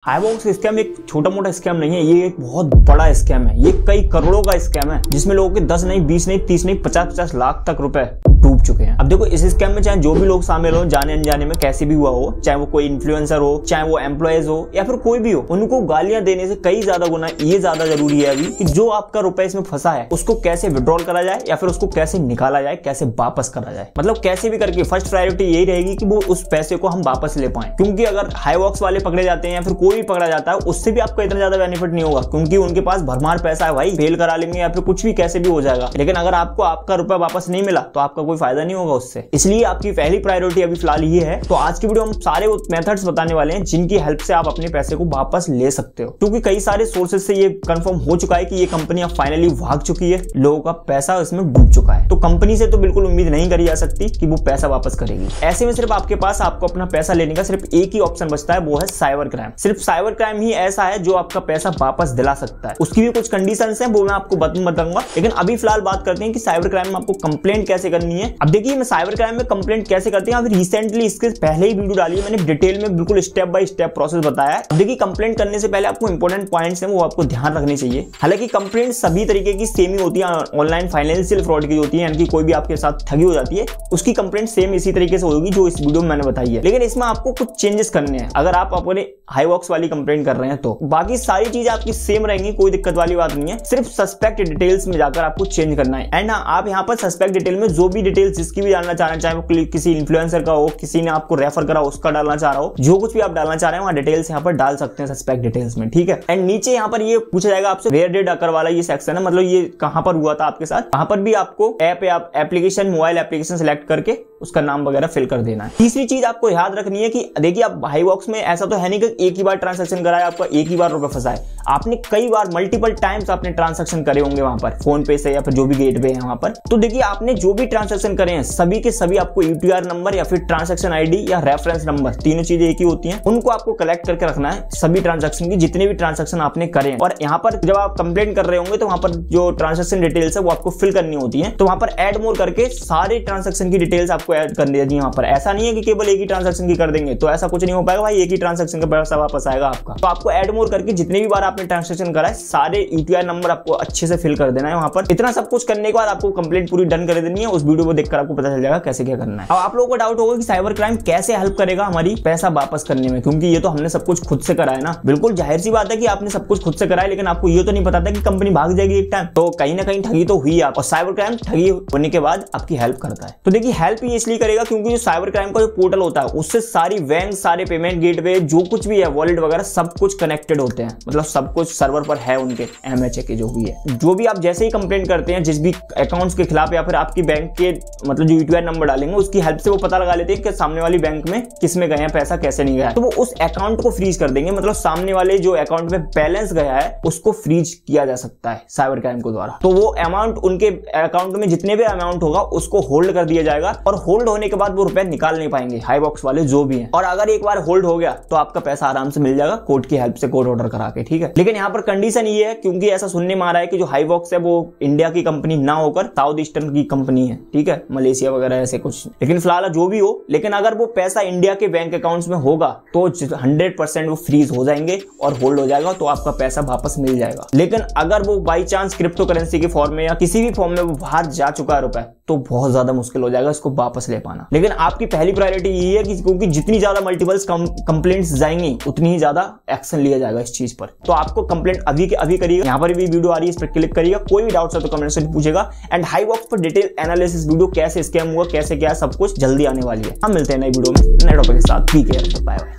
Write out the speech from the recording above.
हाईबॉक्स scam एक छोटा मोटा स्कैम नहीं है, ये एक बहुत बड़ा स्कैम है। ये कई करोड़ों का स्कैम है जिसमें लोगों के 10 नहीं 20 नहीं 30 नहीं 50 लाख तक रुपए डूब चुके हैं। अब देखो इस स्कैम में चाहे जो भी लोग शामिल हो, जाने अनजाने में कैसे भी हुआ हो, चाहे वो कोई इन्फ्लुएंसर हो, चाहे वो एम्प्लॉयज हो या फिर कोई भी हो, उनको गालियां देने से कई ज्यादा गुना ये ज्यादा जरूरी है अभी कि जो आपका रुपए इसमें फंसा है उसको कैसे विड्रॉल करा जाए या फिर उसको कैसे निकाला जाए, कैसे वापस करा जाए। मतलब कैसे भी करके फर्स्ट प्रायोरिटी यही रहेगी कि वो उस पैसे को हम वापस ले पाए, क्योंकि अगर हाईबॉक्स वाले पकड़े जाते हैं या फिर कोई भी पकड़ा जाता है उससे भी आपको इतना ज्यादा बेनिफिट नहीं होगा, क्योंकि उनके पास भरमार पैसा है भाई, फेल करा लेंगे या फिर कुछ भी कैसे भी हो जाएगा। लेकिन अगर आपको आपका रुपया वापस नहीं मिला तो आपका कोई फायदा नहीं होगा उससे। इसलिए आपकी पहली प्रायोरिटी अभी फिलहाल ये है। तो आज की वीडियो हम सारे वो मेथड्स बताने वाले हैं जिनकी हेल्प से आप अपने पैसे को वापस ले सकते हो, क्योंकि कई सारे सोर्सेज से ये कंफर्म हो चुका है कि ये कंपनी अब फाइनली भाग चुकी है, लोगों का पैसा इसमें डूब चुका है। तो कंपनी से तो बिल्कुल उम्मीद नहीं करी जा सकती कि वो पैसा वापस करेगी। ऐसे में सिर्फ आपके पास आपको अपना पैसा लेने का सिर्फ एक ही ऑप्शन बचता है, वो है साइबर क्राइम। सिर्फ साइबर क्राइम ही ऐसा है जो आपका पैसा वापस दिला सकता है। उसकी भी कुछ कंडीशंस हैं, वो मैं आपको बताऊंगा। लेकिन अभी फिलहाल बात करते हैं कि साइबर क्राइम में आपको कंप्लेंट कैसे करनी है। अब देखिए मैं साइबर क्राइम में कंप्लेंट कैसे करते हैं, अभी रिसेंटली इसके पहले ही वीडियो डाली है मैंने, डिटेल में बिल्कुल स्टेप बाय स्टेप प्रोसेस बताया है। अब देखिए कंप्लेंट करने से पहले आपको इंपॉर्टेंट पॉइंट्स हैं वो आपको ध्यान रखने चाहिए। हालांकि कंप्लेंट सभी तरीके की सेम ही होती है, ऑनलाइन फाइनेंशियल फ्रॉड की होती है, यानी कि कोई भी आपके साथ ठगी हो जाती है उसकी कंप्लेंट सेम इसी तरीके से होगी जो इस वीडियो में मैंने बताई है। लेकिन इसमें आपको कुछ चेंजेस करने हैं अगर आप अपने हाईबॉक्स वाली कंप्लेंट कर रहे हैं तो। बाकी सारी चीजें आपकी सेम रहेंगी, कोई दिक्कत वाली बात नहीं है। सिर्फ सस्पेक्ट डिटेल्स में जाकर आपको चेंज करना है। एंड आप यहाँ पर सस्पेक्ट डिटेल में जो भी डिटेल्स जिसकी भी डालना चाह रहे हैं, चाहे वो किसी इन्फ्लुएंसर का हो, किसी ने आपको रेफर करा उसका डालना चाह रहा हो, जो कुछ भी आप डालना चाह रहे हैं वहां डिटेल्स यहाँ पर डाल सकते हैं सस्पेक्ट डिटेल्स में, ठीक है। एंड नीचे यहाँ पर ये पूछा जाएगा आपसे वेयर डिड अकर वाला ये सेक्शन है, मतलब ये कहां पर हुआ था आपके साथ। वहां पर भी आपको ऐप या एप्लीकेशन, मोबाइल एप्लीकेशन सेलेक्ट करके उसका नाम वगैरह फिल कर देना है। तीसरी चीज आपको याद रखनी है कि देखिए आप हाईबॉक्स में ऐसा तो है नहीं कि एक ही बार ट्रांजैक्शन कराया आपका एक ही बार रुपए फंसा है, आपने कई बार मल्टीपल टाइम्स आपने ट्रांजैक्शन करे होंगे वहां पर फोन पे से या फिर जो भी गेटवे है वहां पर। तो देखिए आपने जो भी ट्रांजैक्शन करे हैं सभी के सभी आपको यूटीआर नंबर या फिर ट्रांजैक्शन आईडी या रेफरेंस नंबर, तीनों चीजें एक ही होती हैं, उनको आपको कलेक्ट करके रखना है सभी ट्रांजैक्शन की, जितने भी ट्रांजैक्शन आपने करे हैं। और यहाँ पर जब आप कंप्लेंट कर रहे होंगे तो वहां पर जो ट्रांजैक्शन डिटेल्स है वो आपको फिल करनी होती है, तो वहां पर ऐड मोर करके सारे ट्रांजैक्शन की डिटेल्स आपको ऐड करनी रहती है। पर ऐसा नहीं है कि केवल एक ही ट्रांजैक्शन की कर देंगे, तो ऐसा कुछ नहीं हो पाएगा भाई, एक ही ट्रांजैक्शन का पैसा वापस आएगा आपका। तो आपको ऐड मोर करके जितने भी बार आपने ट्रांजैक्शन करा है सारे यूटीआर नंबर आपको अच्छे से फिल कर देना है वहां पर। इतना सब कुछ करने के बाद आपको कंप्लेंट पूरी डन कर देनी है। उस वीडियो को देखकर आपको पता चल जाएगा कैसे क्या करना है। अब आप लोगों को डाउट होगा कि साइबर क्राइम कैसे हेल्प करेगा हमारी पैसा वापस करने में, क्योंकि ये तो हमने सब कुछ खुद से करा है ना। बिल्कुल जाहिर सी बात है कि आपने सब कुछ खुद से करा है, लेकिन आपको ये तो नहीं पता था कि कंपनी भाग जाएगी एक टाइम, तो कहीं ना कहीं ठगी तो हुई आप। और साइबर क्राइम ठगी होने के बाद आपकी हेल्प करता है। तो देखिए हेल्प ये इसलिए करेगा क्योंकि जो साइबर क्राइम का पोर्टल होता है उससे सारी बैंक, सारे पेमेंट गेटवे, जो कुछ भी है वॉलेट वगैरह सब कुछ कनेक्टेड होते हैं, मतलब सब कुछ सर्वर पर है उनके एमएचए के जो भी है। जो भी आप जैसे ही कंप्लेंट करते हैं जिस भी अकाउंट्स के खिलाफ या फिर आपकी बैंक के मतलब जो यूटीआर नंबर डालेंगे उसकी हेल्प से वो पता लगा लेते हैं कि सामने वाली बैंक में किस में गया पैसा, कैसे नहीं गया, तो वो उस अकाउंट को फ्रीज कर देंगे। मतलब सामने वाले जो अकाउंट में बैलेंस गया है उसको फ्रीज किया जा सकता है साइबर क्राइम के द्वारा। तो वो अमाउंट उनके अकाउंट में जितने भी अमाउंट होगा उसको होल्ड कर दिया जाएगा, और होल्ड होने के बाद वो रुपए निकाल नहीं पाएंगे हाईबॉक्स वाले जो भी हैं। और अगर एक बार होल्ड हो गया तो आपका पैसा आराम से मिल जाएगा कोर्ट की हेल्प से, कोर्ट ऑर्डर करा के, ठीक है। लेकिन यहाँ पर कंडीशन ये है, क्योंकि ऐसा सुनने में आ रहा है कि जो हाईबॉक्स है वो इंडिया की कंपनी ना होकर साउथ ईस्टर्न की कंपनी है, ठीक है, मलेशिया वगैरह ऐसे कुछ। लेकिन फिलहाल जो भी हो, लेकिन अगर वो पैसा इंडिया के बैंक अकाउंट्स में होगा तो 100% वो फ्रीज हो जाएंगे और होल्ड हो जाएगा, तो आपका पैसा वापस मिल जाएगा। लेकिन अगर वो बाई चांस क्रिप्टो करेंसी के फॉर्म में या किसी भी फॉर्म में वो बाहर जा चुका है रुपए, तो बहुत ज्यादा मुश्किल हो जाएगा इसको वापस ले पाना। लेकिन आपकी पहली प्रायोरिटी यही है कि क्योंकि जितनी ज्यादा मल्टीपल्स कंप्लेंट्स जाएंगी उतनी ही ज्यादा एक्शन लिया जाएगा इस चीज पर। तो आपको कंप्लेंट अभी के अभी करिएगा। यहाँ पर भी वीडियो आ रही है, इस पर क्लिक करिएगा। कोई भी डाउट है तो कमेंट से पूछेगा। एंड हाईबॉक्स पर डिटेल एनालिसिस वीडियो कैसे स्कैम हुआ, कैसे क्या, सब कुछ जल्दी आने वाली है। हम मिलते हैं नई वीडियो में नए टॉपिक के साथ। Be care, bye bye.